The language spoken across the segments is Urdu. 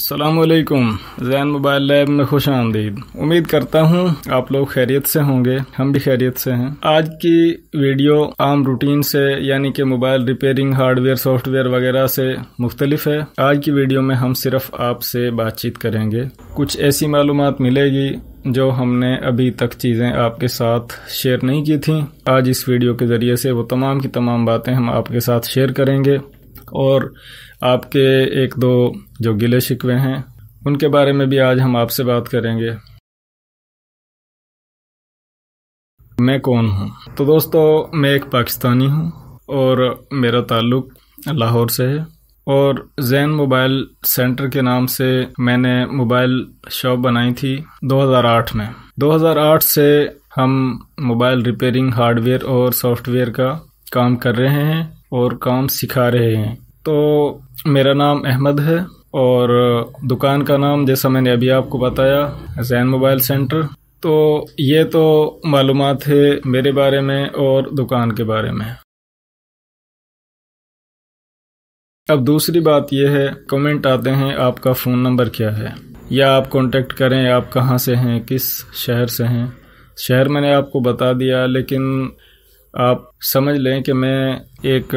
السلام علیکم، زین موبائل لیب میں خوش آمدید۔ امید کرتا ہوں آپ لوگ خیریت سے ہوں گے، ہم بھی خیریت سے ہیں۔ آج کی ویڈیو عام روٹین سے یعنی کہ mobile repairing, hard where, soft where وغیرہ سے مختلف ہے۔ آج کی ویڈیو میں ہم صرف آپ سے بات چیت کریں گے، کچھ ایسی معلومات ملے گی جو ہم نے ابھی تک چیزیں آپ کے ساتھ شیئر نہیں کی تھیں۔ آج اس ویڈیو کے ذریعے سے وہ تمام کی تمام باتیں ہم آپ کے ساتھ شیئر کریں گے، اور آپ کے ایک دو جو گلے شکوے ہیں ان کے بارے میں بھی آج ہم آپ سے بات کریں گے۔ میں کون ہوں؟ تو دوستو، میں ایک پاکستانی ہوں اور میرا تعلق لاہور سے ہے، اور زین موبائل سینٹر کے نام سے میں نے موبائل شاپ بنائی تھی 2008 میں۔ 2008 سے ہم موبائل ریپیئرنگ، ہارڈ ویئر اور سافٹ ویئر کا کام کر رہے ہیں اور کام سکھا رہے ہیں۔ تو میرا نام احمد ہے اور دکان کا نام جیسا میں نے ابھی آپ کو بتایا، زین موبائل سینٹر۔ تو یہ تو معلومات ہے میرے بارے میں اور دکان کے بارے میں۔ اب دوسری بات یہ ہے، کمنٹ آتے ہیں آپ کا فون نمبر کیا ہے، یا آپ کانٹیکٹ کریں آپ کہاں سے ہیں، کس شہر سے ہیں۔ شہر میں نے آپ کو بتا دیا، لیکن آپ سمجھ لیں کہ میں ایک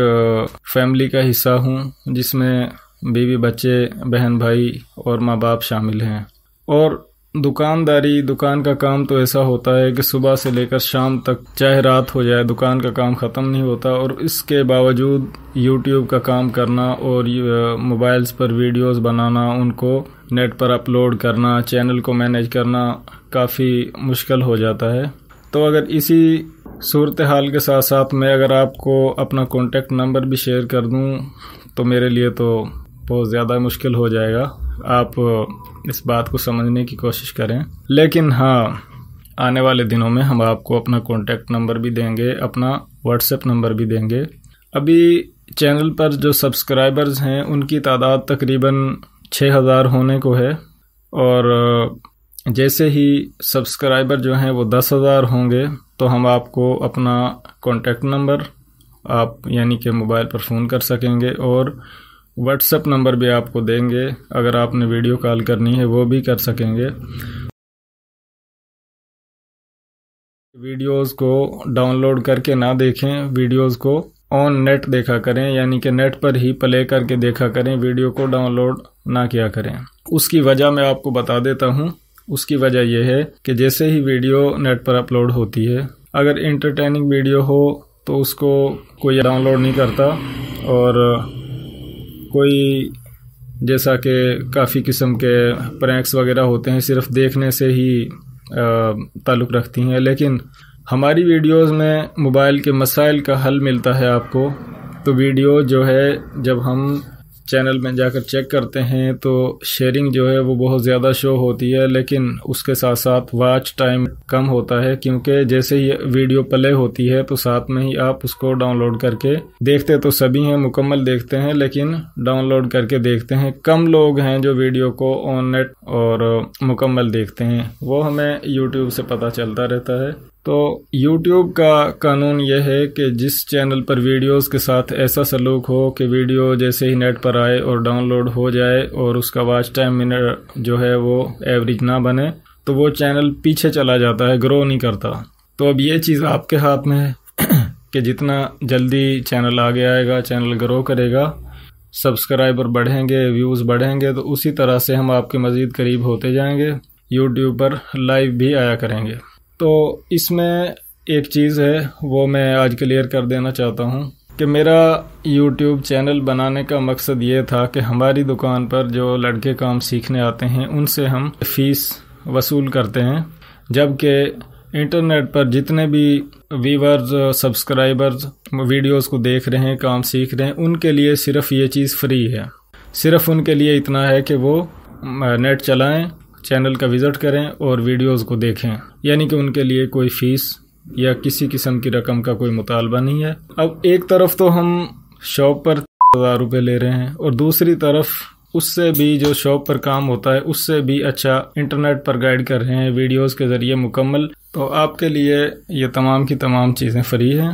فیملی کا حصہ ہوں جس میں بیوی، بچے، بہن بھائی اور ماں باپ شامل ہیں۔ اور دکانداری، دکان کا کام تو ایسا ہوتا ہے کہ صبح سے لے کر شام تک، چاہے رات ہو جائے، دکان کا کام ختم نہیں ہوتا۔ اور اس کے باوجود یوٹیوب کا کام کرنا اور موبائلز پر ویڈیوز بنانا، ان کو نیٹ پر اپلوڈ کرنا، چینل کو مینیج کرنا کافی مشکل ہو جاتا ہے۔ تو اگر اسی صورتحال کے ساتھ ساتھ میں اگر آپ کو اپنا کانٹیکٹ نمبر بھی شیئر کر دوں تو میرے لیے تو بہت زیادہ مشکل ہو جائے گا۔ آپ اس بات کو سمجھنے کی کوشش کریں، لیکن ہاں، آنے والے دنوں میں ہم آپ کو اپنا کانٹیکٹ نمبر بھی دیں گے، اپنا واٹس ایپ نمبر بھی دیں گے۔ ابھی چینل پر جو سبسکرائبرز ہیں ان کی تعداد تقریباً 6000 ہونے کو ہے، اور جیسے ہی سبسکرائبر جو ہیں وہ 10,000 ہوں گے تو ہم آپ کو اپنا کانٹیکٹ نمبر آپ یعنی کہ موبائل پر فون کر سکیں گے، اور واٹس ایپ نمبر بھی آپ کو دیں گے۔ اگر آپ نے ویڈیو کال کرنی ہے وہ بھی کر سکیں گے۔ ویڈیوز کو ڈاؤن لوڈ کر کے نہ دیکھیں، ویڈیوز کو آن نیٹ دیکھا کریں، یعنی کہ نیٹ پر ہی پلے کر کے دیکھا کریں، ویڈیو کو ڈاؤن لوڈ نہ کیا کریں۔ اس کی وجہ میں آپ کو بتا دیتا ہوں۔ اس کی وجہ یہ ہے کہ جیسے ہی ویڈیو نیٹ پر اپلوڈ ہوتی ہے، اگر انٹرٹیننگ ویڈیو ہو تو اس کو کوئی ڈاؤن لوڈ نہیں کرتا، اور کوئی جیسا کہ کافی قسم کے پرینکس وغیرہ ہوتے ہیں صرف دیکھنے سے ہی تعلق رکھتی ہیں، لیکن ہماری ویڈیوز میں موبائل کے مسائل کا حل ملتا ہے آپ کو۔ تو ویڈیو جو ہے جب ہم چینل میں جا کر چیک کرتے ہیں تو شیئرنگ جو ہے وہ بہت زیادہ شو ہوتی ہے، لیکن اس کے ساتھ ساتھ واچ ٹائم کم ہوتا ہے، کیونکہ جیسے ہی ویڈیو پلے ہوتی ہے تو ساتھ میں ہی آپ اس کو ڈاؤن لوڈ کر کے دیکھتے تو سبھی ہیں، مکمل دیکھتے ہیں، لیکن ڈاؤن لوڈ کر کے دیکھتے ہیں کم لوگ ہیں جو ویڈیو کو آن نیٹ اور مکمل دیکھتے ہیں۔ وہ ہمیں یوٹیوب سے پتہ چلتا رہتا ہے۔ تو یوٹیوب کا قانون یہ ہے کہ جس چینل پر ویڈیوز کے ساتھ ایسا سلوک ہو کہ ویڈیو جیسے ہی نیٹ پر آئے اور ڈاؤن لوڈ ہو جائے اور اس کا واچ ٹائم جو ہے وہ ایوریج نہ بنے، تو وہ چینل پیچھے چلا جاتا ہے، گرو نہیں کرتا۔ تو اب یہ چیز آپ کے ہاتھ میں ہے کہ جتنا جلدی چینل آگے آئے گا، چینل گرو کرے گا، سبسکرائبر بڑھیں گے، ویوز بڑھیں گے، تو اسی طرح سے ہم آپ کے مزید قریب ہوتے جائیں گے، یوٹیوب پر لائیو بھی آیا کریں گے۔ تو اس میں ایک چیز ہے وہ میں آج کلیئر کر دینا چاہتا ہوں کہ میرا یوٹیوب چینل بنانے کا مقصد یہ تھا کہ ہماری دکان پر جو لڑکے کام سیکھنے آتے ہیں ان سے ہم فیس وصول کرتے ہیں، جبکہ انٹرنیٹ پر جتنے بھی ویورز، سبسکرائبرز ویڈیوز کو دیکھ رہے ہیں، کام سیکھ رہے ہیں، ان کے لیے صرف یہ چیز فری ہے۔ صرف ان کے لیے اتنا ہے کہ وہ نیٹ چلائیں، چینل کا وزٹ کریں اور ویڈیوز کو دیکھیں، یعنی کہ ان کے لیے کوئی فیس یا کسی قسم کی رقم کا کوئی مطالبہ نہیں ہے۔ اب ایک طرف تو ہم شاپ پر 1000 روپے لے رہے ہیں، اور دوسری طرف اس سے بھی جو شاپ پر کام ہوتا ہے اس سے بھی اچھا انٹرنیٹ پر گائیڈ کر رہے ہیں ویڈیوز کے ذریعے مکمل۔ تو آپ کے لیے یہ تمام کی تمام چیزیں فری ہیں۔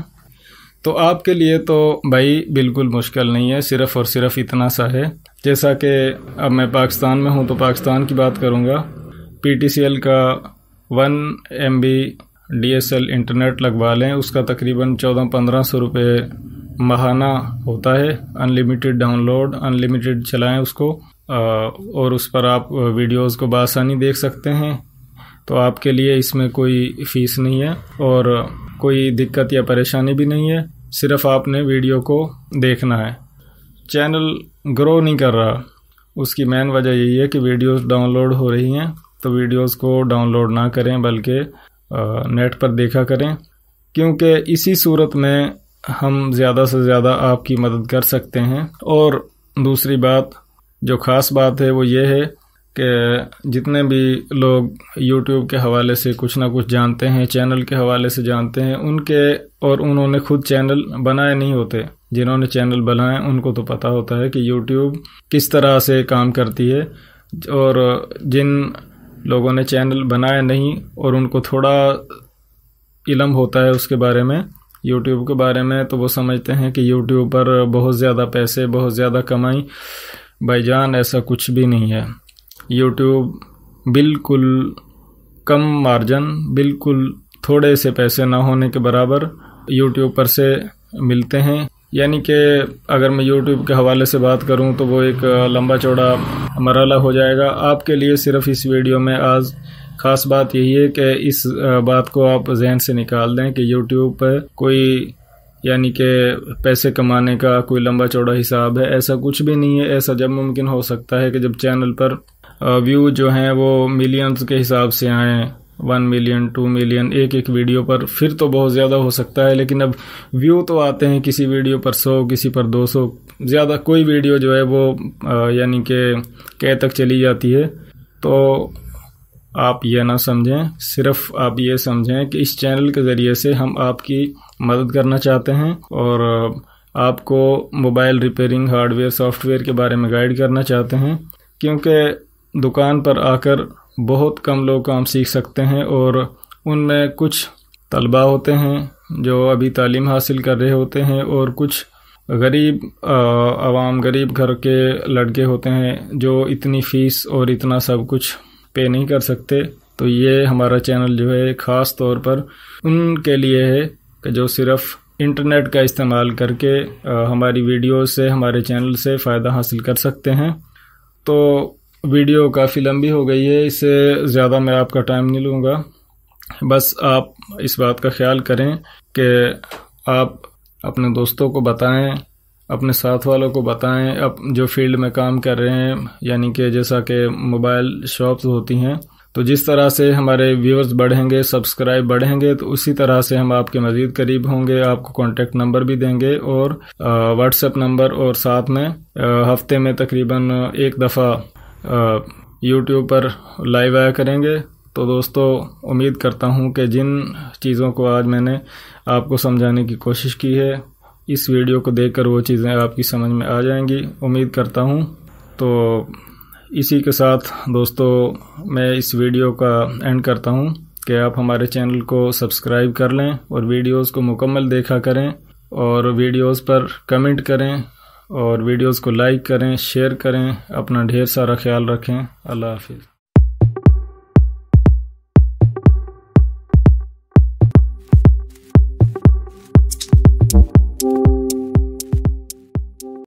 تو آپ کے لیے تو بھائی بالکل مشکل نہیں ہے، صرف اور صرف اتنا سا ہے، جیسا کہ اب میں پاکستان میں ہوں تو پاکستان کی بات کروں گا۔ پی ٹی سی ایل کا 1 MB DSL انٹرنیٹ لگوا لیں، اس کا تقریباً 1400-1500 روپے ماہانہ ہوتا ہے، ان لمیٹڈ ڈاؤن لوڈ، ان لمیٹڈ چلائیں اس کو، اور اس پر آپ ویڈیوز کو بآسانی دیکھ سکتے ہیں۔ تو آپ کے لیے اس میں کوئی فیس نہیں ہے اور کوئی دقت یا پریشانی بھی نہیں ہے، صرف آپ نے ویڈیو کو دیکھنا ہے۔ چینل گرو نہیں کر رہا، اس کی مین وجہ یہی ہے کہ ویڈیوز ڈاؤن لوڈ ہو رہی ہیں، تو ویڈیوز کو ڈاؤن لوڈ نہ کریں بلکہ نیٹ پر دیکھا کریں، کیونکہ اسی صورت میں ہم زیادہ سے زیادہ آپ کی مدد کر سکتے ہیں۔ اور دوسری بات جو خاص بات ہے وہ یہ ہے کہ جتنے بھی لوگ یوٹیوب کے حوالے سے کچھ نہ کچھ جانتے ہیں، چینل کے حوالے سے جانتے ہیں، انہوں نے خود چینل بنائے نہیں ہوتے، جنہوں نے چینل بنائے ان کو تو پتہ ہوتا ہے کہ یوٹیوب کس طرح سے کام کرتی ہے، اور جن لوگوں نے چینل بنایا نہیں اور ان کو تھوڑا علم ہوتا ہے اس کے بارے میں، یوٹیوب کے بارے میں، تو وہ سمجھتے ہیں کہ یوٹیوب پر بہت زیادہ پیسے، بہت زیادہ کمائی۔ بھائی جان ایسا کچھ بھی نہیں ہے، یوٹیوب بالکل کم مارجن، بالکل تھوڑے سے پیسے نہ ہونے کے برابر یوٹیوب پر سے ملتے ہیں۔ یعنی کہ اگر میں یوٹیوب کے حوالے سے بات کروں تو وہ ایک لمبا چوڑا مرحلہ ہو جائے گا آپ کے لیے۔ صرف اس ویڈیو میں آج خاص بات یہی ہے کہ اس بات کو آپ ذہن سے نکال دیں کہ یوٹیوب پہ کوئی یعنی کہ پیسے کمانے کا کوئی لمبا چوڑا حساب ہے، ایسا کچھ بھی نہیں ہے۔ ایسا جب ممکن ہو سکتا ہے کہ جب چینل پر ویو جو ہیں وہ ملینز کے حساب سے آئیں، 1 ملین 2 ملین ایک ویڈیو پر، پھر تو بہت زیادہ ہو سکتا ہے، لیکن اب ویو تو آتے ہیں کسی ویڈیو پر 100، کسی پر 200، زیادہ کوئی ویڈیو جو ہے وہ یعنی کہ تک چلی جاتی ہے۔ تو آپ یہ نہ سمجھیں، صرف آپ یہ سمجھیں کہ اس چینل کے ذریعے سے ہم آپ کی مدد کرنا چاہتے ہیں اور آپ کو mobile repairing, hard where, soft where کے بارے میں گائیڈ کرنا چاہتے ہیں، کیونکہ دکان پر آ کر بہت کم لوگ کام سیکھ سکتے ہیں، اور ان میں کچھ طلباء ہوتے ہیں جو ابھی تعلیم حاصل کر رہے ہوتے ہیں، اور کچھ غریب عوام، غریب گھر کے لڑکے ہوتے ہیں جو اتنی فیس اور اتنا سب کچھ پے نہیں کر سکتے۔ تو یہ ہمارا چینل جو ہے خاص طور پر ان کے لیے ہے کہ جو صرف انٹرنیٹ کا استعمال کر کے ہماری ویڈیو سے، ہمارے چینل سے فائدہ حاصل کر سکتے ہیں۔ تو ویڈیو کافی لمبی ہو گئی ہے، اس سے زیادہ میں آپ کا ٹائم نہیں لوں گا۔ بس آپ اس بات کا خیال کریں کہ آپ اپنے دوستوں کو بتائیں، اپنے ساتھ والوں کو بتائیں، جو فیلڈ میں کام کر رہے ہیں، یعنی کہ جیسا کہ موبائل شاپس ہوتی ہیں، تو جس طرح سے ہمارے ویورز بڑھیں گے، سبسکرائب بڑھیں گے، تو اسی طرح سے ہم آپ کے مزید قریب ہوں گے، آپ کو کانٹیکٹ نمبر بھی دیں گے اور واٹس ایپ نمبر، اور ساتھ میں ہفتے میں تقریباً 1 دفعہ یوٹیوب پر لائیو آیا کریں گے۔ تو دوستو، امید کرتا ہوں کہ جن چیزوں کو آج میں نے آپ کو سمجھانے کی کوشش کی ہے، اس ویڈیو کو دیکھ کر وہ چیزیں آپ کی سمجھ میں آ جائیں گی، امید کرتا ہوں۔ تو اسی کے ساتھ دوستو میں اس ویڈیو کا اینڈ کرتا ہوں کہ آپ ہمارے چینل کو سبسکرائب کر لیں اور ویڈیوز کو مکمل دیکھا کریں، اور ویڈیوز پر کمنٹ کریں، اور ویڈیوز کو لائک کریں، شیئر کریں۔ اپنا ڈھیر سارا خیال رکھیں۔ اللہ حافظ۔